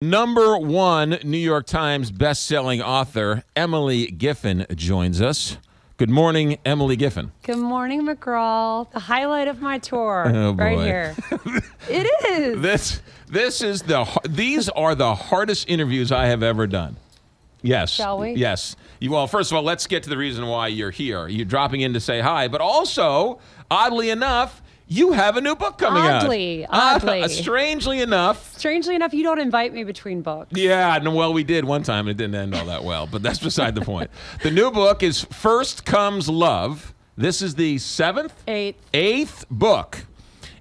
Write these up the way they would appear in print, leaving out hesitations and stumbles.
Number one New York Times best-selling author Emily Giffin joins us. Good morning, Emily Giffin. Good morning, McGraw. The highlight of my tour, Boy. right here. It is. These are the hardest interviews I have ever done. Yes. Shall we? Yes. Well, first of all, let's get to the reason why you're here. You're dropping in to say hi, but also, oddly enough, you have a new book coming out. Oddly. Strangely enough. Strangely enough, you don't invite me between books. Yeah, no, well, we did one time, and it didn't end all that well, but that's beside the point. The new book is First Comes Love. This is the eighth book.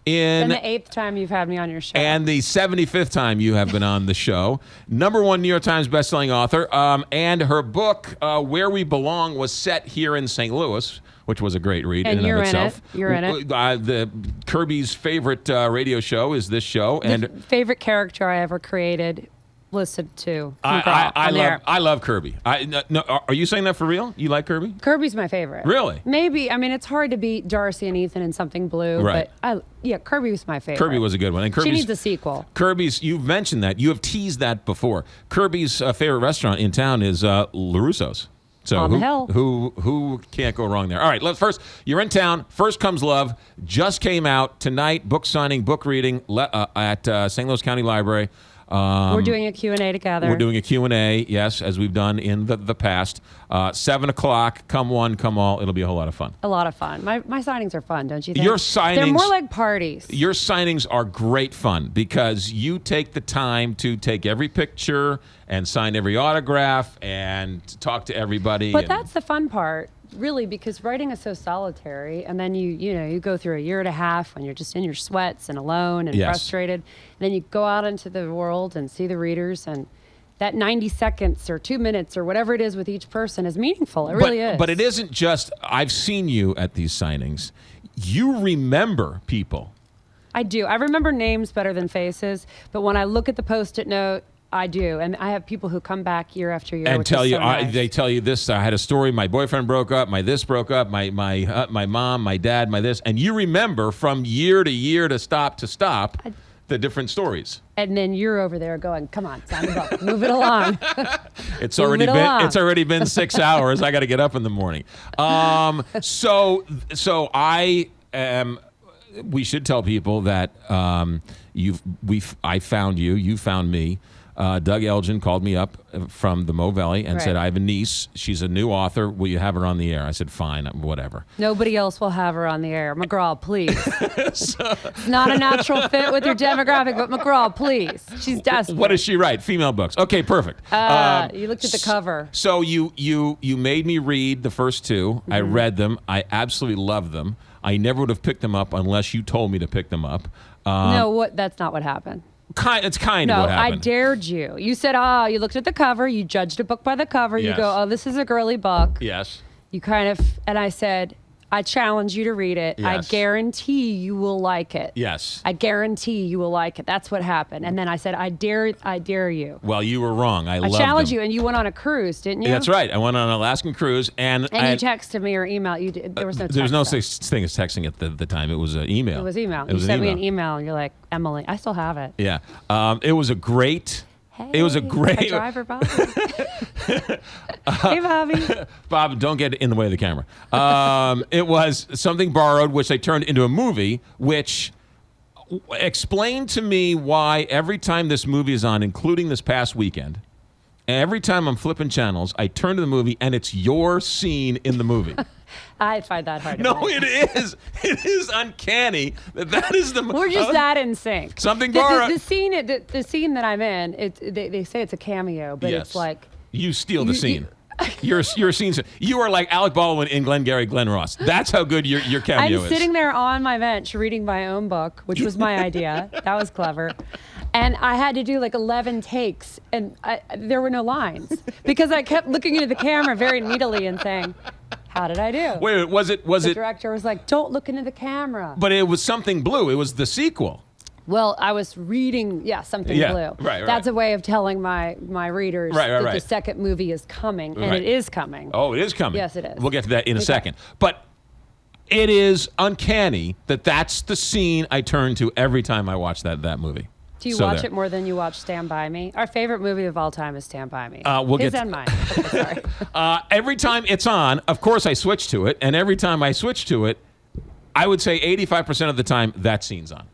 And the eighth time you've had me on your show. And the 75th time you have been on the show. Number one New York Times bestselling author. And her book, Where We Belong, was set here in St. Louis, which was a great read in and of itself. You're in it. The Kirby's favorite radio show is this show. And favorite character I ever created, listened to. I love Kirby. No, are you saying that for real? You like Kirby? Kirby's my favorite. Really? Maybe. I mean, it's hard to beat Darcy and Ethan in Something Blue. Right. But Kirby was my favorite. Kirby was a good one. And she needs a sequel. Kirby's, you've mentioned that. You have teased that before. Kirby's favorite restaurant in town is LaRusso's. So on the hill. Who can't go wrong there? All right, first, you're in town. First Comes Love just came out tonight. Book signing, book reading at St. Louis County Library. We're doing a Q&A together. We're doing a Q&A, yes, as we've done in the past. 7 o'clock, come one, come all. It'll be a whole lot of fun. A lot of fun. My signings are fun, don't you think? Your signings... They're more like parties. Your signings are great fun because you take the time to take every picture and sign every autograph and talk to everybody. But that's the fun part, really, because writing is so solitary, and then you go through a year and a half when you're just in your sweats and alone and frustrated. And then you go out into the world and see the readers, and that 90 seconds or 2 minutes or whatever it is with each person is meaningful. It really is. But it isn't just, I've seen you at these signings. You remember people. I do. I remember names better than faces, but when I look at the Post-it note, I do, and I have people who come back year after year and tell you, so nice. They tell you this. I had a story. My boyfriend broke up. My this broke up. My mom, my dad, my this, and you remember from year to year to stop the different stories. And then you're over there going, "Come on, sign the book, move it along." It's already been 6 hours. I got to get up in the morning. So I am. We should tell people that I found you. You found me. Doug Elgin called me up from the Mo Valley and said, I have a niece. She's a new author. Will you have her on the air? I said, fine, whatever. Nobody else will have her on the air. McGraw, please. It's not a natural fit with your demographic, but McGraw, please. She's desperate. What does she write? Female books. Okay, perfect. You looked at the cover. So you made me read the first two. Mm-hmm. I read them. I absolutely loved them. I never would have picked them up unless you told me to pick them up. That's not what happened. It's kind of what happened. No, I dared you. You said, you looked at the cover. You judged a book by the cover. Yes. You go, this is a girly book. Yes. You and I said, I challenge you to read it. Yes. I guarantee you will like it. Yes. I guarantee you will like it. That's what happened. And then I said, I dare you. Well, you were wrong. I challenged you, and you went on a cruise, didn't you? That's right. I went on an Alaskan cruise, and you texted me or emailed. You did. There was no text. There was no such thing as texting at the time. It was an email. It was email. You sent me an email, and you're like, Emily, I still have it. Yeah. It was a great... Hey, my driver, Bob. Hey, Bobby. Bob, don't get in the way of the camera. It was something borrowed, which they turned into a movie, which explained to me why every time this movie is on, including this past weekend, every time I'm flipping channels, I turn to the movie, and it's your scene in the movie. I find that hard to believe. It is. It is uncanny that is the... We're just that in sync. Something borrowed. The scene that I'm in, they say it's a cameo, but it's like... You steal the scene. Your scene. You are like Alec Baldwin in Glenn Ross. That's how good your cameo is. I'm sitting there on my bench reading my own book, which was my idea. That was clever. And I had to do like 11 takes, and there were no lines because I kept looking into the camera very needily and saying, how did I do? Wait, was it? The director was like, don't look into the camera. But it was Something Blue. It was the sequel. Well, I was reading, Something Blue. Right. That's a way of telling my readers that the second movie is coming, and it is coming. Oh, it is coming. Yes, it is. We'll get to that in a second. But it is uncanny that that's the scene I turn to every time I watch that movie. Do you watch it more than you watch Stand By Me? Our favorite movie of all time is Stand By Me. His and mine. Okay, sorry. Every time it's on, of course I switch to it, and every time I switch to it, I would say 85% of the time that scene's on.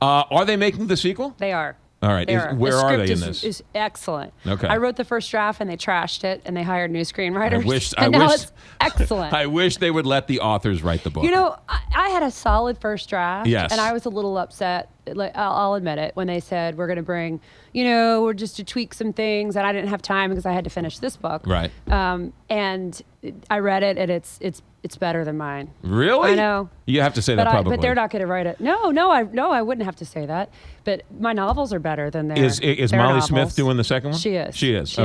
Are they making the sequel? They are. All right. Where are they in this? Is excellent. Okay. I wrote the first draft and they trashed it and they hired new screenwriters. It's excellent. I wish they would let the authors write the book. You know, I had a solid first draft. Yes. And I was a little upset. Like, I'll admit it, when they said we're going to bring, we're just to tweak some things, and I didn't have time because I had to finish this book. Right. And I read it, and it's better than mine. Really? I know. You have to say that publicly. But they're not going to write it. No, I wouldn't have to say that. But my novels are better than theirs. Is Molly novels. Smith doing the second one? She is. She is.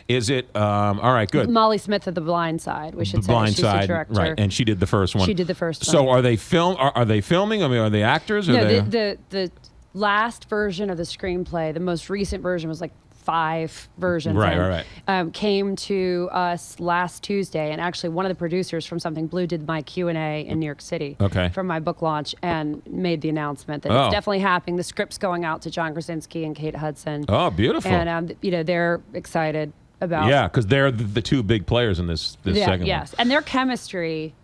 Is it, all right, good. Molly Smith of The Blind Side, we should say. Blind She's Side, the director. right, and she did the first one. She did the first one. So are they filming? I mean, are they actors? Or no, the last version of the screenplay, the most recent version was like 5 versions. Right. Came to us last Tuesday, and actually one of the producers from Something Blue did my Q&A in New York City from my book launch and made the announcement that it's definitely happening. The script's going out to John Krasinski and Kate Hudson. Oh, beautiful. And, they're excited about... Yeah, because they're the 2 big players in this second one. Yes, and their chemistry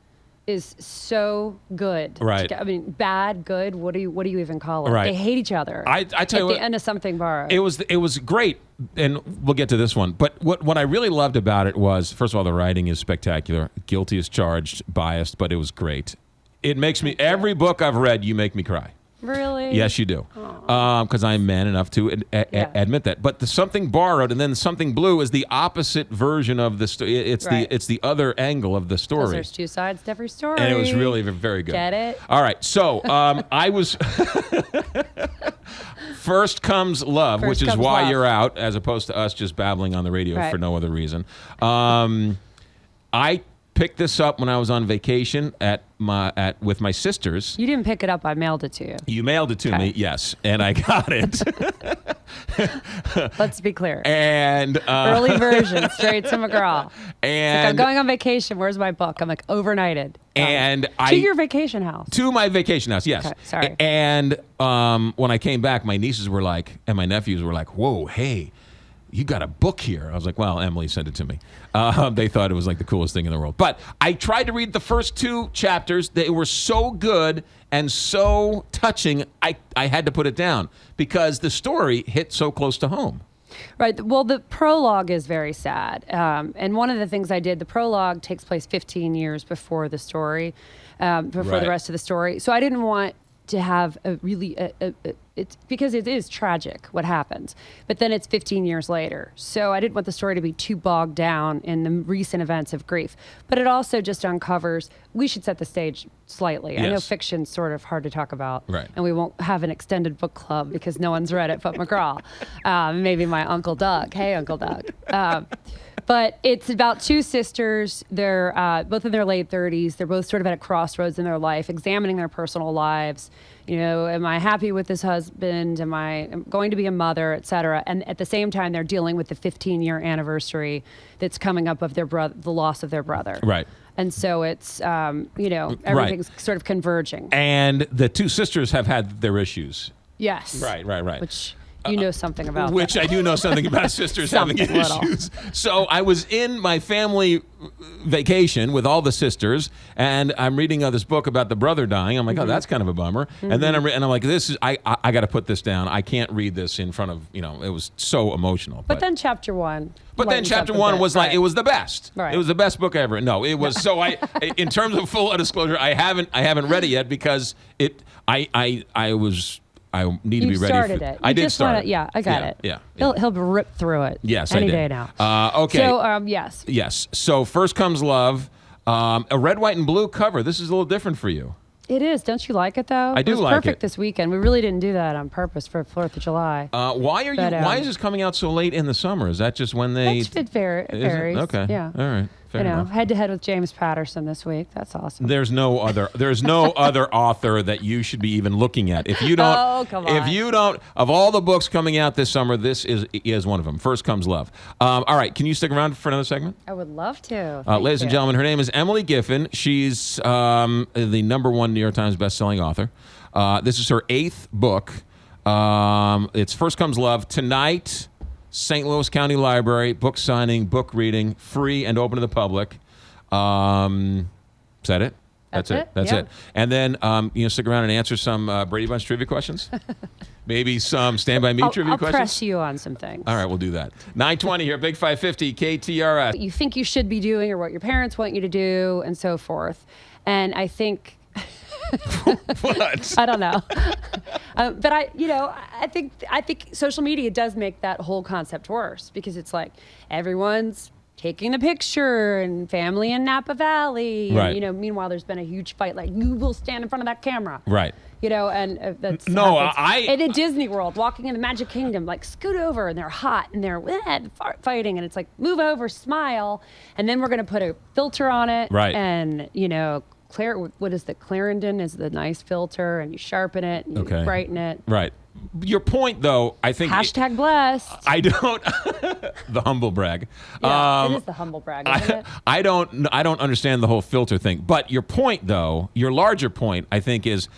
is so good. Right. I mean, bad, good. What do you even call it? Right. They hate each other. I tell you what, at the end of Something Borrowed. it was great, and we'll get to this one. But what I really loved about it was, first of all, the writing is spectacular. Guilty as charged, biased, but it was great. It makes me every book I've read, you make me cry. Really? Yes, you do. Because I'm man enough to admit that. But the Something Borrowed and then Something Blue is the opposite version of the story. It's the other angle of the story. There's 2 sides to every story. And it was really very good. Get it? All right. So I was First Comes Love, which is why you're out, as opposed to us just babbling on the radio for no other reason. I picked this up when I was on vacation with my sisters. You didn't pick it up. I mailed it to you. You mailed it to me, yes, and I got it. Let's be clear. And early version, straight to McGraw. And like, I'm going on vacation. Where's my book? I'm like overnighted. And to your vacation house. To my vacation house, yes. Okay, sorry. And when I came back, my nieces were like, and my nephews were like, "Whoa, hey, you got a book here." I was like, well, Emily sent it to me. They thought it was like the coolest thing in the world. But I tried to read the first 2 chapters. They were so good and so touching, I had to put it down because the story hit so close to home. Right. Well, the prologue is very sad. And one of the things I did, the prologue takes place 15 years before the story, before the rest of the story. So I didn't want to have a really it's because it is tragic what happens, but then it's 15 years later, so I didn't want the story to be too bogged down in the recent events of grief, but it also just uncovers. We should set the stage slightly. Yes. I know fiction's sort of hard to talk about, right, and we won't have an extended book club because no one's read it but McGraw. Maybe my Uncle Doug. Hey, Uncle Doug. But it's about 2 sisters. They're both in their late 30s. They're both sort of at a crossroads in their life, examining their personal lives. Am I happy with this husband? Am I going to be a mother, et cetera? And at the same time, they're dealing with the 15-year anniversary that's coming up of the loss of their brother. Right. And so it's, everything's sort of converging. And the 2 sisters have had their issues. Yes. Right. Which... You know something about which that. I do know something about sisters having issues. So I was in my family vacation with all the sisters, and I'm reading this book about the brother dying. I'm like, oh, that's kind of a bummer. And then I'm like, this is I got to put this down. I can't read this in front of it was so emotional. But then chapter 1. But then chapter 1 was like it was the best. Right. It was the best book ever. No, it was so in terms of full disclosure, I haven't read it yet because I need to be ready. Started it. I did start it. Yeah, I got it. Yeah. He'll rip through it. Yes, any I did. day now. Okay. So yes. Yes. So First Comes Love, a red, white, and blue cover. This is a little different for you. It is. Don't you like it though? I do like it. It was perfect this weekend. We really didn't do that on purpose for 4th of July. Why is this coming out so late in the summer? Is that just when they? It varies. Okay. Yeah. All right. Fair enough. Head to head with James Patterson this week. That's awesome. There's no other author that you should be even looking at. If you don't, oh, come on. If you don't, of all the books coming out this summer, this is one of them. First Comes Love. All right, can you stick around for another segment? I would love to. Ladies and gentlemen, her name is Emily Giffin. She's the #1 New York Times bestselling author. This is her 8th book. It's First Comes Love tonight. St. Louis County Library, book signing, book reading, free and open to the public. Is that it? That's it. And then stick around and answer some Brady Bunch trivia questions. Maybe some Stand By Me trivia questions. I'll press you on some things. All right, we'll do that. 9:20 here, Big 550 KTRS. What you think you should be doing, or what your parents want you to do, and so forth. And I think. What? I don't know. But I think social media does make that whole concept worse, because it's like everyone's taking the picture and family in Napa Valley. Right. And, meanwhile, there's been a huge fight. Like, you will stand in front of that camera. Right. And that's no, and in Disney World, walking in the Magic Kingdom, like, scoot over, and they're hot and they're fighting, and it's like, move over, smile, and then we're gonna put a filter on it. Right. And what is the Clarendon is the nice filter, and you sharpen it and you brighten it. Right. Your point, though, I think # blessed. I don't the humble brag. Yeah, it is the humble brag, isn't it? I don't understand the whole filter thing. But your point, though, your larger point, I think, is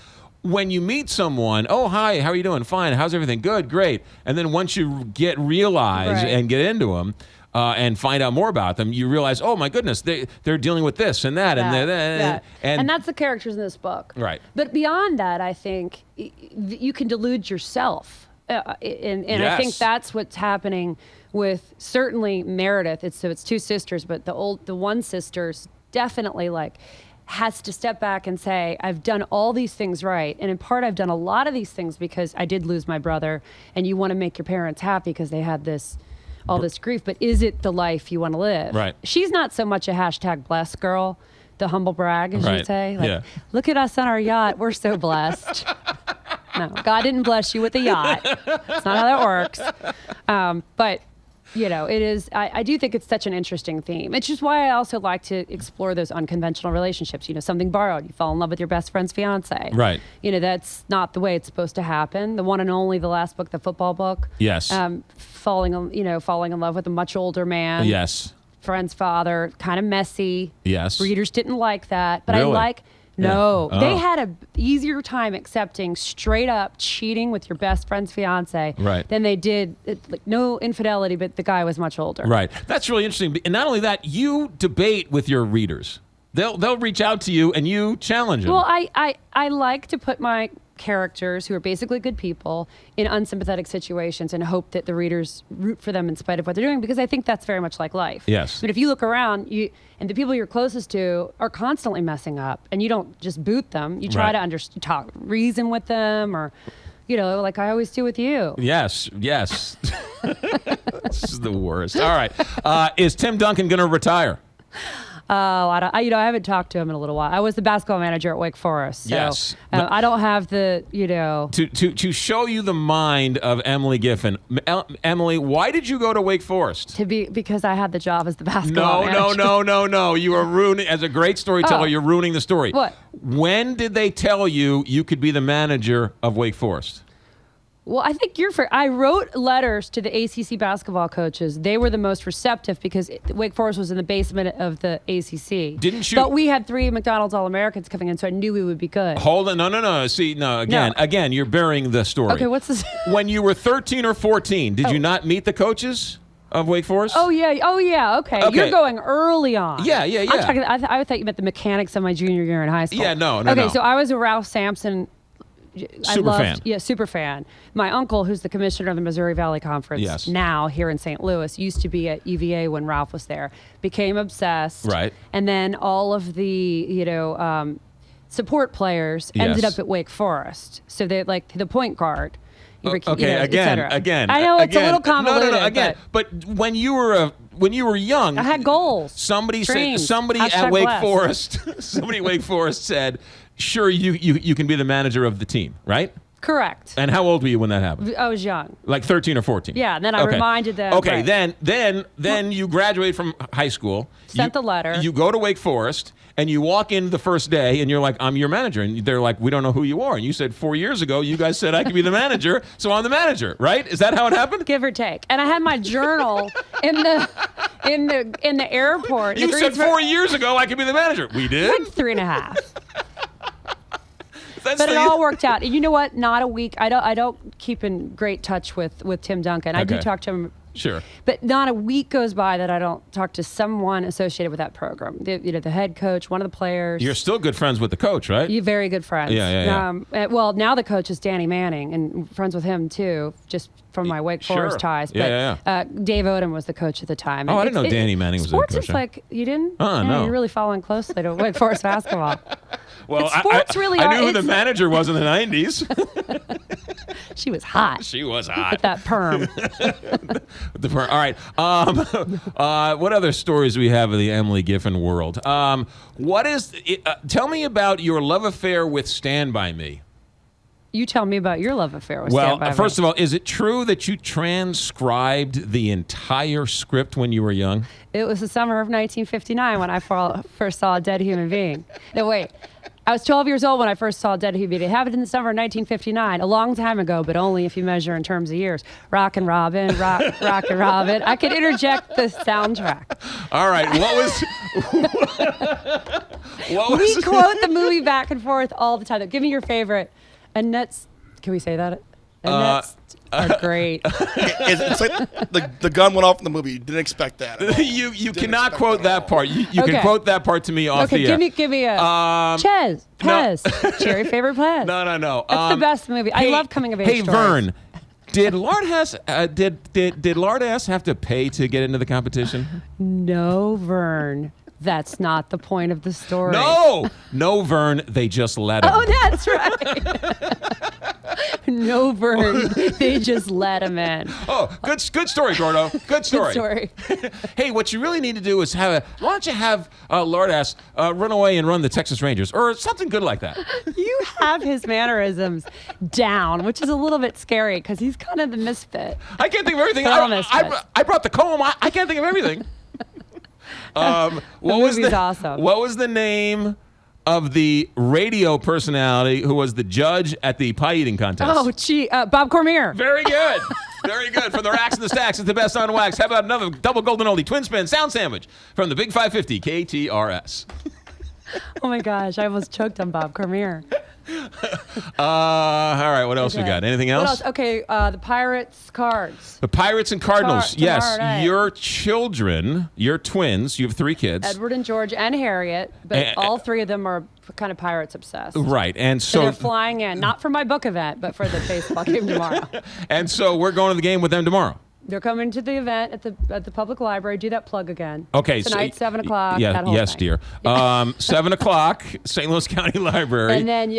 when you meet someone, oh, hi, how are you doing? Fine. How's everything? Good, great. And then once you realize and get into them, and find out more about them, you realize, oh my goodness, they're dealing with this and that, and that's the characters in this book. Right. But beyond that, I think you can delude yourself, and Yes. I think that's what's happening with certainly Meredith. It's two sisters, but the one sister's definitely has to step back and say, I've done all these things right. And in part, I've done a lot of these things because I did lose my brother, and you want to make your parents happy because they had all this grief, but is it the life you want to live? Right. She's not so much a # blessed girl, the humble brag, as you say. Like, yeah. Look at us on our yacht. We're so blessed. No, God didn't bless you with a yacht. That's not how that works. But it is, I do think it's such an interesting theme. It's just why I also like to explore those unconventional relationships. Something borrowed. You fall in love with your best friend's fiance. Right. That's not the way it's supposed to happen. The one and only, the last book, the football book. Yes. Falling in love with a much older man. Yes. Friend's father, kind of messy. Yes. Readers didn't like that. But Really? No, Yeah. they had a easier time accepting straight up cheating with your best friend's fiance than they did no infidelity, but the guy was much older. Right. That's really interesting. And not only that, you debate with your readers. They'll reach out to you and you challenge them. Well, I like to put my characters, who are basically good people, in unsympathetic situations and hope that the readers root for them in spite of what they're doing, because I think that's very much like life. Yes. But if you look around, and the people you're closest to are constantly messing up, and you don't just boot them. You try to reason with them, or like I always do with you. Yes. This is the worst. All right. Is Tim Duncan going to retire? Oh, I haven't talked to him in a little while. I was the basketball manager at Wake Forest. So, yes. I don't have the, To show you the mind of Emily Giffin. Emily, why did you go to Wake Forest? Because I had the job as the basketball manager. No. You are ruining, as a great storyteller, you're ruining the story. What? When did they tell you could be the manager of Wake Forest? Well, I think I wrote letters to the ACC basketball coaches. They were the most receptive because Wake Forest was in the basement of the ACC. Didn't you? But we had 3 McDonald's All-Americans coming in, so I knew we would be good. Hold on. No. See, again, you're burying the story. Okay, what's this? When you were 13 or 14, did you not meet the coaches of Wake Forest? Oh, yeah. Okay. You're going early on. Yeah. I thought you meant the mechanics of my junior year in high school. Yeah, no. Okay, so I was a Ralph Sampson fan. Yeah, super fan. My uncle, who's the commissioner of the Missouri Valley Conference now here in St. Louis, used to be at UVA when Ralph was there, became obsessed. Right. And then all of the, support players ended up at Wake Forest. So they the point guard. Again. I know it's a little convoluted. No, again. But when you were young, I had goals. Somebody #blessed. at Wake Forest, somebody at Wake Forest said, "Sure, you can be the manager of the team, right?" Correct. And how old were you when that happened? I was young. Like 13 or 14. Yeah, and then I reminded them. Okay, then you graduate from high school. Sent the letter. You go to Wake Forest, and you walk in the first day, and you're like, I'm your manager. And they're like, we don't know who you are. And you said 4 years ago, you guys said I could be the manager, so I'm the manager, right? Is that how it happened? Give or take. And I had my journal in the airport. You said 4 years ago I could be the manager. We did? Like 3.5. But it all worked out. You know what? Not a week. I don't keep in great touch with Tim Duncan. I do talk to him. Sure. But not a week goes by that I don't talk to someone associated with that program. The head coach, one of the players. You're still good friends with the coach, right? You're very good friends. Yeah. Well, now the coach is Danny Manning, and friends with him too, just from my Wake Forest ties. But Dave Odom was the coach at the time. Oh, I didn't know Danny Manning was the coach. Sports is like, you didn't? No. You're really following closely to Wake Forest basketball. Well, sports really I knew who the manager was in the 90s. She was hot. She was hot. With that perm. With the perm. All right. What other stories do we have of the Emily Giffin world? Tell me about your love affair with Stand By Me. You tell me about your love affair with Stand By Me. Well, first of all, is it true that you transcribed the entire script when you were young? It was the summer of 1959 when I first saw A Dead Human Being. No, wait. I was 12 years old when I first saw Dead Human Being. It happened in the summer of 1959, a long time ago, but only if you measure in terms of years. Rockin' Robin, Rockin' Robin. I could interject the soundtrack. All right. We quote the movie back and forth all the time. Give me your favorite. Annette's. Can we say that? Annette's are great. It's like the gun went off in the movie. You didn't expect that. You cannot quote that part. You can quote that part to me off the air. Give me a Pez. Cherry favorite Pez. No. That's the best movie. I love coming of age stories. Hey, Vern. Did Lard S have to pay to get into the competition? No, Vern. That's not the point of the story. No, Vern. They just let him. Oh, that's right. No, Vern. They just let him in. Oh, good story, Gordo. Good story. Good story. Hey, what you really need to do is why don't you have Lard S run away and run the Texas Rangers or something good like that? You have his mannerisms down, which is a little bit scary because he's kind of the misfit. I can't think of everything. I brought the comb. I can't think of everything. What was the name of the radio personality who was the judge at the pie eating contest? Oh, Bob Cormier. Very good. Very good. From the Racks and the Stacks, it's the best on wax. How about another double golden oldie twin spin sound sandwich from the Big 550 KTRS? Oh my gosh, I almost choked on Bob Cormier. All right, what else we got? Anything else? What else? Okay, the Pirates cards. The Pirates and Cardinals. Yes, night. Your children, your twins. You have 3 kids. Edward and George and Harriet, but all 3 of them are kind of Pirates obsessed. Right, and so they're flying in, not for my book event, but for the baseball game tomorrow. And so we're going to the game with them tomorrow. They're coming to the event at the public library. Do that plug again. Okay. Tonight, 7 o'clock. Yes, dear. 7 o'clock, St. Louis County Library. And then,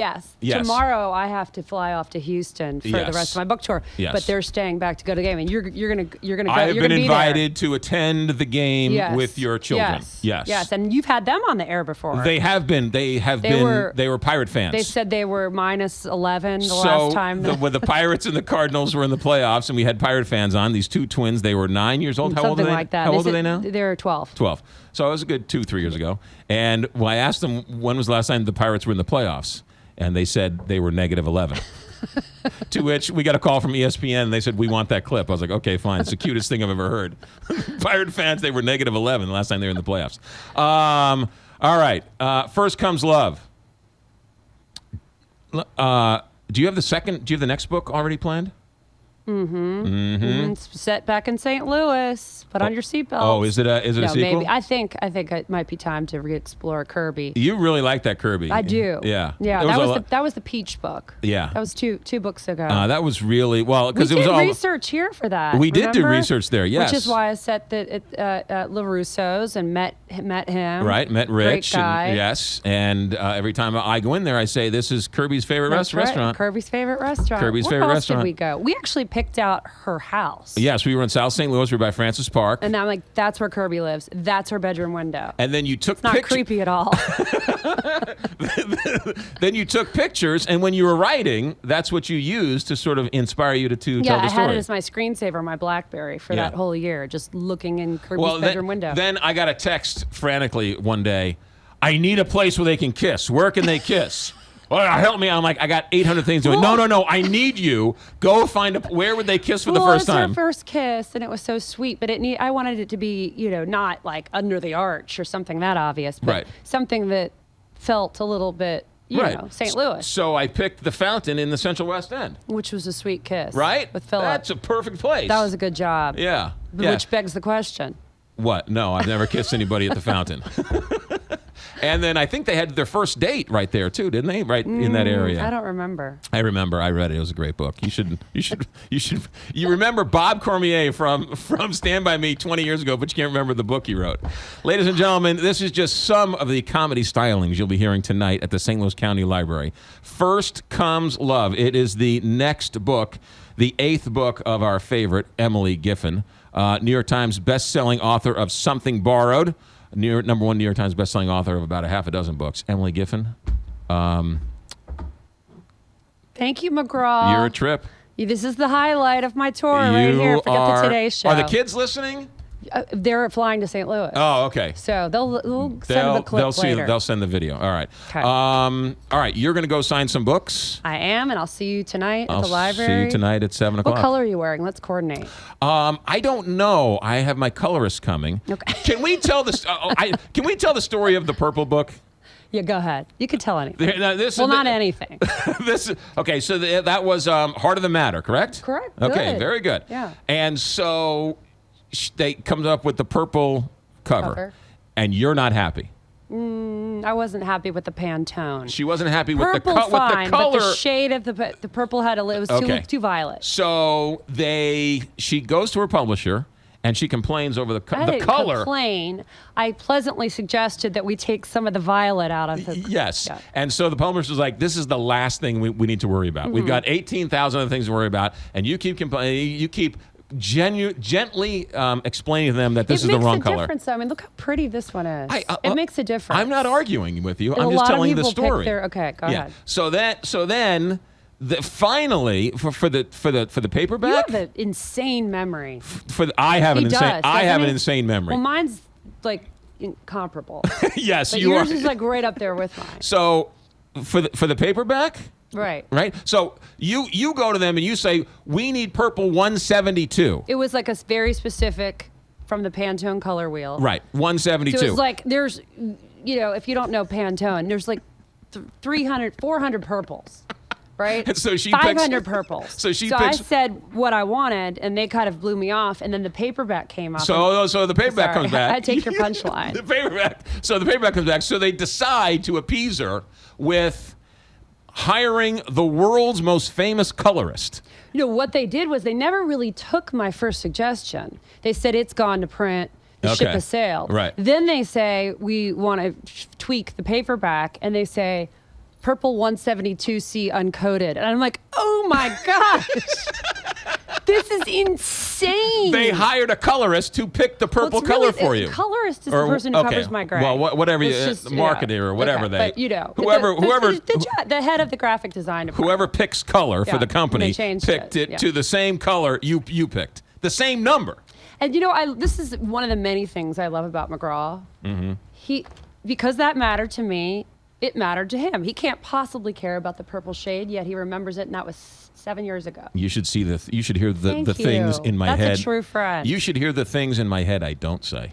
tomorrow I have to fly off to Houston for the rest of my book tour. Yes. But they're staying back to go to the game, and you're gonna go. I have been invited to attend the game with your children. Yes. And you've had them on the air before. They have been. They were Pirate fans. They said they were -11 the last time. When the Pirates and the Cardinals were in the playoffs, and we had Pirate fans on, these 2 twins, they were 9 years old. How old are they? Like that. How old are they now? They're 12. 12. So it was a good 2-3 years ago. And I asked them when was the last time the Pirates were in the playoffs, and they said they were -11. To which we got a call from ESPN, and they said, we want that clip. I was like, okay, fine. It's the cutest thing I've ever heard. Pirate fans, they were -11 the last time they were in the playoffs. All right. First Comes Love. Do you have the next book already planned? It's set back in St. Louis. Put on your seatbelt. Oh, is it a sequel? Maybe. I think it might be time to re-explore Kirby. You really like that Kirby. I do. Yeah. That was the Peach book. Yeah. That was two books ago. That was really because we it was all research here for that. We did do research there. Yes. Which is why I set at LaRusso's and met him. Right. Met Rich. Great guy. Yes. And every time I go in there, I say this is Kirby's favorite restaurant. Kirby's favorite restaurant. Kirby's favorite restaurant. Where else did we go? We actually picked out her house. Yes, we were in South St. Louis. We were by Francis Park. And I'm like, that's where Kirby lives. That's her bedroom window. And then you took pictures. Not creepy at all. Then you took pictures, and when you were writing, that's what you used to sort of inspire you to tell the story. Yeah, I had it as my screensaver on my BlackBerry for that whole year, just looking in Kirby's bedroom window. Then I got a text frantically one day, I need a place where they can kiss. Where can they kiss? Well, help me. I'm like, I got 800 things doing. No. I need you. Go find where would they kiss for the first time? It was their first kiss, and it was so sweet. But I wanted it to be, not like under the arch or something that obvious, but something that felt a little bit St. Louis. So I picked the Fountain in the Central West End. Which was a sweet kiss. Right? With Philip. That's a perfect place. That was a good job. Yeah. Which begs the question. What? No, I've never kissed anybody at the Fountain. And then I think they had their first date right there too, didn't they? Right in that area. I don't remember. I remember. I read it. It was a great book. You remember Bob Cormier from Stand By Me 20 years ago, but you can't remember the book he wrote. Ladies and gentlemen, this is just some of the comedy stylings you'll be hearing tonight at the St. Louis County Library. First Comes Love. It is the next book, the 8th book of our favorite, Emily Giffin, New York Times best-selling author of Something Borrowed. Number 1 New York Times best-selling author of about a half a dozen books. Emily Giffin. Thank you, McGraw. You're a trip. This is the highlight of my tour right here. Forget the Today Show. Are the kids listening? They're flying to St. Louis. Oh, okay. So they'll send the clip later. They'll send the video. All right. Okay. All right. You're going to go sign some books. I am, and I'll see you tonight at the library. I'll see you tonight at 7 o'clock. What color are you wearing? Let's coordinate. I don't know. I have my colorist coming. Okay. Can we tell this? Can we tell the story of the purple book? Yeah, go ahead. You can tell anything. Now, not anything. Okay. So that was Heart of the Matter, correct? Correct. Okay. Good. Very good. Yeah. And so they comes up with the purple cover. And you're not happy. I wasn't happy with the Pantone. She wasn't happy with Purple with the fine, color. but the shade of the purple had it was too violet. So she goes to her publisher and she complains over the color. I didn't complain. I pleasantly suggested that we take some of the violet out of the. Yes. Yeah. And so the publisher's like, this is the last thing we need to worry about. We've got 18,000 other things to worry about, and you keep complaining. You keep gently explaining to them that this is the wrong color. It makes a difference. I mean, look how pretty this one is. It makes a difference. I'm not arguing with you. And I'm just telling the story. Okay, go ahead. So then, finally, for the paperback, you have an insane memory. I have an insane memory. Well, mine's like incomparable. Yes, but you yours are. is like right up there with mine. So for the paperback. Right. So you go to them and you say, we need purple 172. It was like a very specific from the Pantone color wheel. Right, 172. So it's like there's, if you don't know Pantone, there's like 300, 400 purples. Right? And so she 500 purples. So I said what I wanted, and they kind of blew me off, and then the paperback came up. So the paperback comes back. I take your punchline. The paperback comes back. So they decide to appease her with hiring the world's most famous colorist. What they did was they never really took my first suggestion. They said it's gone to print. The ship has sailed. Right. Then they say we want to tweak the paperback, and they say purple 172C uncoded. And I'm like, oh my gosh. This is insane. They hired a colorist to pick the purple color for you. The colorist is the person who covers my gray. Well, whatever, marketer or whatever they. But whoever, the head of the graphic design department. Whoever picks color for the company picked it to the same color you picked, the same number. And this is one of the many things I love about McGraw. Mm-hmm. Because that mattered to me. It mattered to him. He can't possibly care about the purple shade, yet he remembers it, and that was 7 years ago. You should see you should hear the things in my head. That's a true friend. You should hear the things in my head I don't say.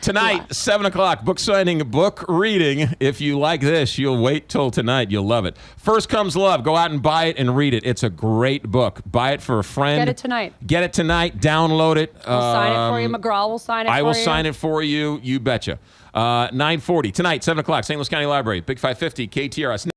Tonight, 7 o'clock, book signing, book reading. If you like this, you'll wait till tonight. You'll love it. First Comes Love. Go out and buy it and read it. It's a great book. Buy it for a friend. Get it tonight. Download it. We'll sign it for you. McGraw will sign it for you. I will sign it for you. You betcha. 9:40 tonight, 7 o'clock, St. Louis County Library, Big 550, KTRS.